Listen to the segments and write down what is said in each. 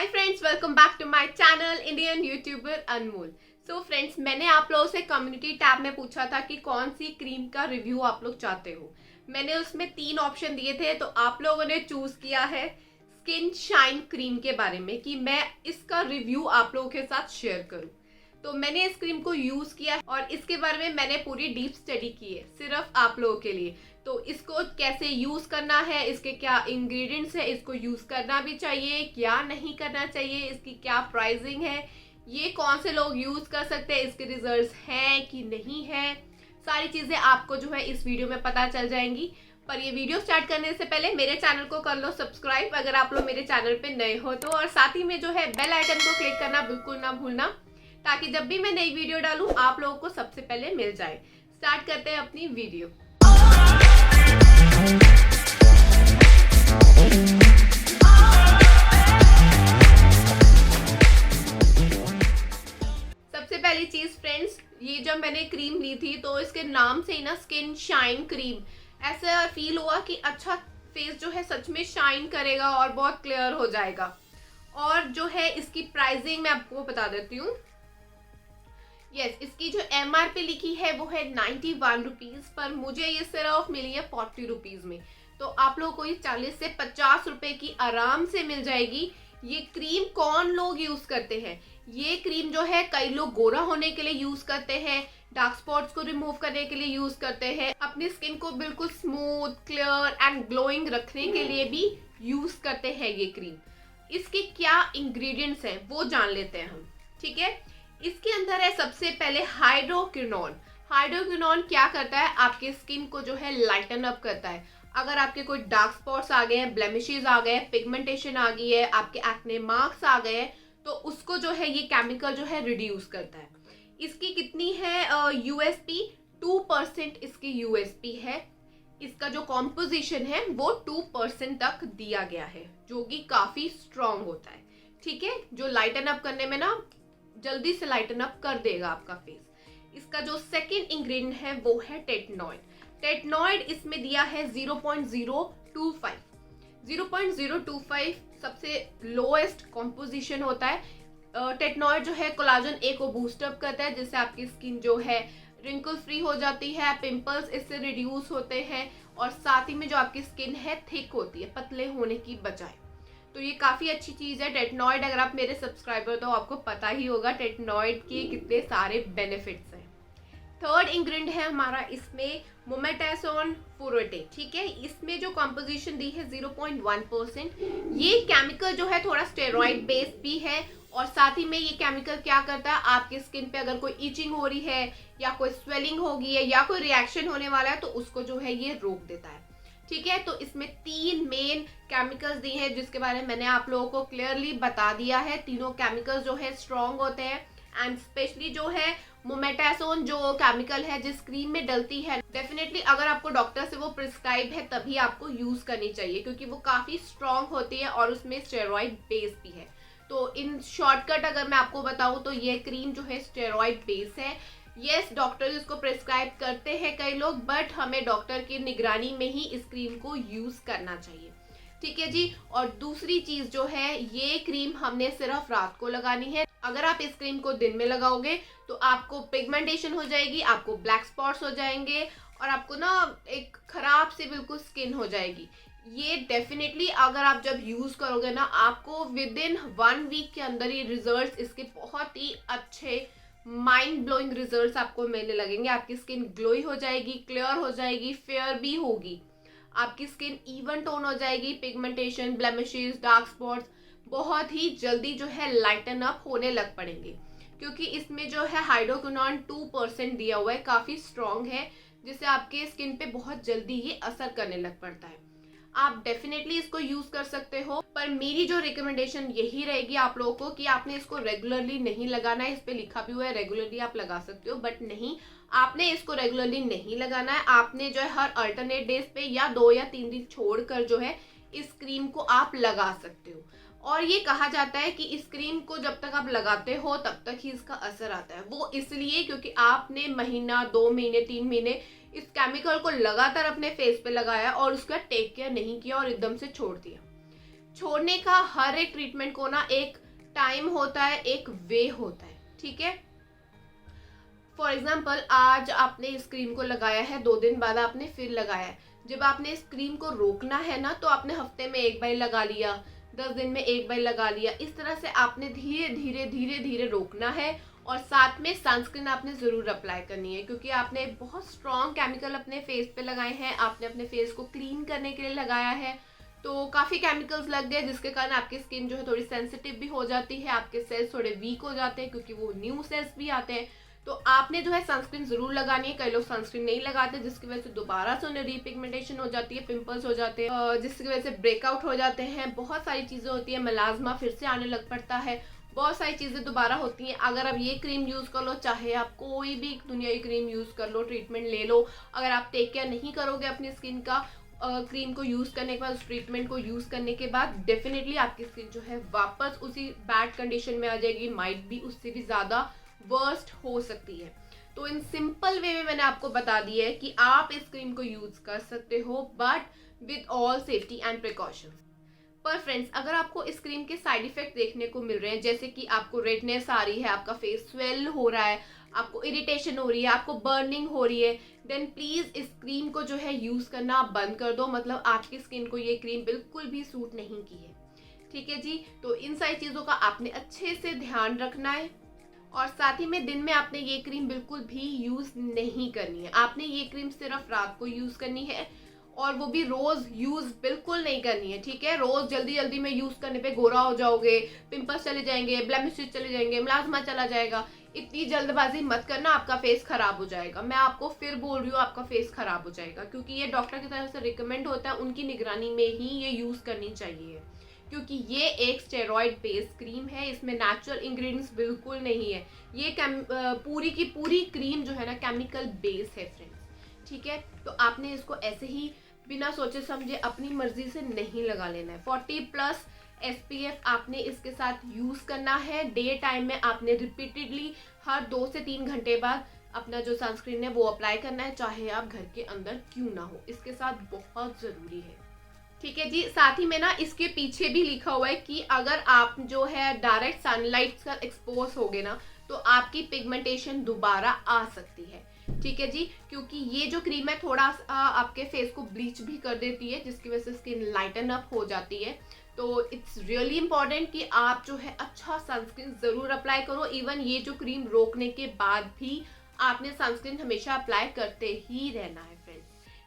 Hi friends, welcome back to my channel Indian youtuber Anmol. So friends, मैंने आप लोगों से कम्युनिटी टैब में पूछा था कि कौन सी क्रीम का रिव्यू आप लोग चाहते हो। मैंने उसमें 3 ऑप्शन दिए थे, तो आप लोगों ने चूज किया है स्किन शाइन क्रीम के बारे में कि मैं इसका रिव्यू आप लोगों के साथ शेयर करूं। तो मैंने इस क्रीम को यूज किया और इसके बारे में मैंने पूरी डीप स्टडी की है सिर्फ आप लोगों के लिए। तो इसको कैसे यूज करना है, इसके क्या इंग्रेडिएंट्स है, इसको यूज करना भी चाहिए क्या नहीं करना चाहिए, इसकी क्या प्राइसिंग है, ये कौन से लोग यूज कर सकते हैं, इसके रिजल्ट्स हैं कि नहीं है, सारी चीजें आपको जो है इस वीडियो में पता चल जाएंगी। पर ये वीडियो स्टार्ट करने से पहले मेरे चैनल को कर लो सब्सक्राइब अगर आप लोग मेरे चैनल पे नए हो तो, और साथ ही में जो है बेल आइकन को क्लिक करना बिल्कुल ना भूलना, ताकि जब भी मैं नई वीडियो डालूं आप लोगों को सबसे पहले मिल जाए। स्टार्ट करते हैं अपनी वीडियो। सबसे पहली चीज फ्रेंड्स, ये जब मैंने क्रीम ली थी तो इसके नाम से ही ना स्किन शाइन क्रीम, ऐसा फील हुआ कि अच्छा फेस जो है सच में शाइन करेगा और बहुत क्लियर हो जाएगा। और जो है इसकी प्राइसिंग मैं आपको बता देती हूँ। इसकी जो MRP लिखी है वो है 91 रुपीज, पर मुझे ये सिर्फ मिली है 40 रुपीज में। तो आप लोगों को ये 40 से 50 रुपए की आराम से मिल जाएगी। ये क्रीम कौन लोग यूज करते हैं? ये क्रीम जो है कई लोग गोरा होने के लिए यूज करते हैं, डार्क स्पॉट्स को रिमूव करने के लिए यूज करते हैं, अपनी स्किन को बिल्कुल स्मूथ, क्लियर एंड ग्लोइंग रखने के लिए भी यूज करते हैं ये क्रीम। इसके क्या इंग्रेडिएंट्स हैं वो जान लेते हैं हम, ठीक है। इसके अंदर है सबसे पहले हाइड्रोक्विनोन। हाइड्रोक्विनोन क्या करता है? आपके स्किन को जो है लाइटन अप करता है। अगर आपके कोई डार्क स्पॉट्स आ गए हैं, ब्लेमिशेस आ गए हैं, पिगमेंटेशन आ गई है, आपके एक्ने मार्क्स आ गए हैं, तो उसको जो है ये केमिकल जो है रिड्यूस करता है। इसकी कितनी है USP? 2% इसकी USP है। इसका जो कॉम्पोजिशन है वो 2% तक दिया गया है, जो कि काफी स्ट्रॉन्ग होता है, ठीक है, जो लाइटन अप करने में ना जल्दी से लाइटन अप कर देगा आपका फेस। इसका जो सेकंड इंग्रेडिएंट है वो है टेटनॉइड। टेटनॉइड इसमें दिया है 0.025। 0.025 सबसे लोएस्ट कॉम्पोजिशन होता है। टेटनॉइड जो है कोलाजन A को बूस्ट अप करता है, जिससे आपकी स्किन जो है रिंकल फ्री हो जाती है, पिंपल्स इससे रिड्यूस होते हैं, और साथ ही में जो आपकी स्किन है थिक होती है पतले होने की बजाय। तो ये काफ़ी अच्छी चीज़ है टेटनॉइड। अगर आप मेरे सब्सक्राइबर तो आपको पता ही होगा टेटनॉइड के कितने सारे बेनिफिट्स हैं। थर्ड इंग्रेडिएंट है हमारा इसमें मोमेटासोन फुरेटे, ठीक है। इसमें जो कंपोजिशन दी है 0.1%। ये केमिकल जो है थोड़ा स्टेरॉइड बेस्ड भी है, और साथ ही में ये केमिकल क्या करता है, आपके स्किन पे अगर कोई इचिंग हो रही है या कोई स्वेलिंग हो गई है या कोई रिएक्शन होने वाला है तो उसको जो है ये रोक देता है, ठीक है। तो इसमें 3 मेन केमिकल्स दिए हैं, जिसके बारे में मैंने आप लोगों को क्लियरली बता दिया है। तीनों केमिकल्स जो है स्ट्रॉन्ग होते हैं, एंड स्पेशली जो है मोमेटासोन जो केमिकल है जिस क्रीम में डलती है, डेफिनेटली अगर आपको डॉक्टर से वो प्रिस्क्राइब है तभी आपको यूज करनी चाहिए, क्योंकि वो काफी स्ट्रॉन्ग होती है और उसमें स्टेरॉइड बेस भी है। तो इन शॉर्टकट अगर मैं आपको बताऊं तो ये क्रीम जो है स्टेरॉइड बेस है। यस, डॉक्टर इसको प्रिस्क्राइब करते हैं कई लोग, बट हमें डॉक्टर की निगरानी में ही इस क्रीम को यूज करना चाहिए, ठीक है जी। और दूसरी चीज जो है, ये क्रीम हमने सिर्फ रात को लगानी है। अगर आप इस क्रीम को दिन में लगाओगे तो आपको पिगमेंटेशन हो जाएगी, आपको ब्लैक स्पॉट्स हो जाएंगे, और आपको ना एक खराब सी बिल्कुल स्किन हो जाएगी। ये डेफिनेटली अगर आप जब यूज करोगे ना, आपको विद इन 1 वीक के अंदर ये रिजल्ट्स इसके बहुत ही अच्छे माइंड ब्लोइंग रिजल्ट्स आपको मिलने लगेंगे। आपकी स्किन ग्लोई हो जाएगी, क्लियर हो जाएगी, फेयर भी होगी, आपकी स्किन इवन टोन हो जाएगी, पिगमेंटेशन, ब्लेमिशेस, डार्क स्पॉट्स बहुत ही जल्दी जो है लाइटन अप होने लग पड़ेंगे, क्योंकि इसमें जो है हाइड्रोक्विनोन 2% दिया हुआ है, काफी स्ट्रॉन्ग है, जिससे आपके स्किन पे बहुत जल्दी ये असर करने लग पड़ता है। आप डेफिनेटली इसको यूज कर सकते हो, पर मेरी जो रिकमेंडेशन यही रहेगी आप लोगों को कि आपने इसको रेगुलरली नहीं लगाना है। इस पे लिखा भी हुआ है रेगुलरली आप लगा सकते हो, बट नहीं, आपने इसको रेगुलरली नहीं लगाना है। आपने जो है हर अल्टरनेट डेज पे या 2 या 3 दिन छोड़कर जो है इस क्रीम को आप लगा सकते हो। और ये कहा जाता है कि इस क्रीम को जब तक आप लगाते हो तब तक ही इसका असर आता है। वो इसलिए क्योंकि आपने महीना, 2 महीने, 3 महीने इस केमिकल को लगातार अपने फेस पे लगाया और उसका टेक केयर नहीं किया और एकदम से छोड़ दिया। छोड़ने का हर एक ट्रीटमेंट को ना एक टाइम होता है, एक वे होता है, ठीक है। फॉर एग्जाम्पल आज आपने इस क्रीम को लगाया है, 2 दिन बाद आपने फिर लगाया है। जब आपने इस क्रीम को रोकना है ना, तो आपने हफ्ते में 1 बार लगा लिया, 10 दिन में 1 बार लगा लिया। इस तरह से आपने धीरे धीरे धीरे धीरे रोकना है। और साथ में सनस्क्रीन आपने ज़रूर अप्लाई करनी है, क्योंकि आपने बहुत स्ट्रॉन्ग केमिकल अपने फेस पे लगाए हैं, आपने अपने फेस को क्लीन करने के लिए लगाया है। तो काफ़ी केमिकल्स लग गए, जिसके कारण आपकी स्किन जो है थोड़ी सेंसिटिव भी हो जाती है, आपके सेल्स थोड़े वीक हो जाते हैं, क्योंकि वो न्यू सेल्स भी आते हैं। तो आपने जो है सनस्क्रीन जरूर लगानी है। कई लोग सनस्क्रीन नहीं लगाते, जिसकी वजह से दोबारा से उन्हें रीपिगमेंटेशन हो जाती है, पिंपल्स हो जाते हैं, जिसकी वजह से ब्रेकआउट हो जाते हैं, बहुत सारी चीज़ें होती है, मेलाज्मा फिर से आने लग पड़ता है, बहुत सारी चीज़ें दोबारा होती हैं। अगर आप ये क्रीम यूज़ कर लो, चाहे आप कोई भी दुनियावी क्रीम यूज़ कर लो, ट्रीटमेंट ले लो, अगर आप टेक केयर नहीं करोगे अपनी स्किन का, क्रीम को यूज़ करने के बाद, उस ट्रीटमेंट को यूज़ करने के बाद, डेफिनेटली आपकी स्किन जो है वापस उसी बैड कंडीशन में आ जाएगी, माइट भी उससे भी ज़्यादा वर्स्ट हो सकती है। तो इन सिंपल वे में मैंने आपको बता दिया है कि आप इस क्रीम को यूज़ कर सकते हो, but with all safety and precautions. पर फ्रेंड्स, अगर आपको इस क्रीम के साइड इफेक्ट देखने को मिल रहे हैं, जैसे कि आपको रेडनेस आ रही है, आपका फेस स्वेल हो रहा है, आपको इरिटेशन हो रही है, आपको बर्निंग हो रही है, देन प्लीज़ इस क्रीम को जो है यूज़ करना आप बंद कर दो। मतलब आपकी स्किन को ये क्रीम बिल्कुल भी सूट नहीं की है, ठीक है जी। तो इन सारी चीज़ों का आपने अच्छे से ध्यान रखना है। और साथ ही में दिन में आपने ये क्रीम बिल्कुल भी यूज़ नहीं करनी है। आपने ये क्रीम सिर्फ रात को यूज़ करनी है, और वो भी रोज़ यूज़ बिल्कुल नहीं करनी है, ठीक है। रोज़ जल्दी जल्दी में यूज़ करने पे गोरा हो जाओगे, पिंपल्स चले जाएंगे, ब्लेमिशेस चले जाएंगे, मेलास्मा चला जाएगा। इतनी जल्दबाजी मत करना, आपका फेस खराब हो जाएगा। मैं आपको फिर बोल रही हूँ, आपका फेस खराब हो जाएगा, क्योंकि ये डॉक्टर की तरफ से रिकमेंड होता है, उनकी निगरानी में ही ये यूज़ करनी चाहिए, क्योंकि ये एक स्टेरॉइड बेस्ड क्रीम है, इसमें नेचुरल इंग्रेडिएंट्स बिल्कुल नहीं है। ये पूरी की पूरी क्रीम जो है ना केमिकल बेस्ड है फ्रेंड्स, ठीक है। तो आपने इसको ऐसे ही बिना सोचे समझे अपनी मर्जी से नहीं लगा लेना है। 40+ SPF आपने इसके साथ यूज़ करना है। डे टाइम में आपने रिपीटेडली हर 2 से 3 घंटे बाद अपना जो सनस्क्रीन है वो अप्लाई करना है, चाहे आप घर के अंदर क्यों ना हो, इसके साथ बहुत ज़रूरी है, ठीक है जी। साथ ही में ना इसके पीछे भी लिखा हुआ है कि अगर आप जो है डायरेक्ट सनलाइट का एक्सपोज होगे ना, तो आपकी पिगमेंटेशन दोबारा आ सकती है, ठीक है जी। क्योंकि ये जो क्रीम है थोड़ा आपके फेस को ब्लीच भी कर देती है, जिसकी वजह से स्किन लाइटन अप हो जाती है। तो इट्स रियली इंपॉर्टेंट कि आप जो है अच्छा सनस्क्रीन ज़रूर अप्लाई करो। इवन ये जो क्रीम रोकने के बाद भी आपने सनस्क्रीन हमेशा अप्लाई करते ही रहना है फ्रेंड्स,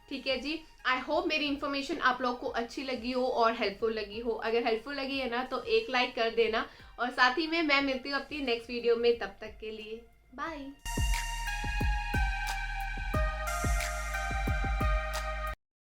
ठीक है जी। आई होप मेरी इन्फॉर्मेशन आप लोग को अच्छी लगी हो और हेल्पफुल लगी हो। अगर हेल्पफुल लगी है ना, तो एक लाइक कर देना, और साथ ही में मैं मिलती हूँ अपनी नेक्स्ट वीडियो में। तब तक के लिए बाय।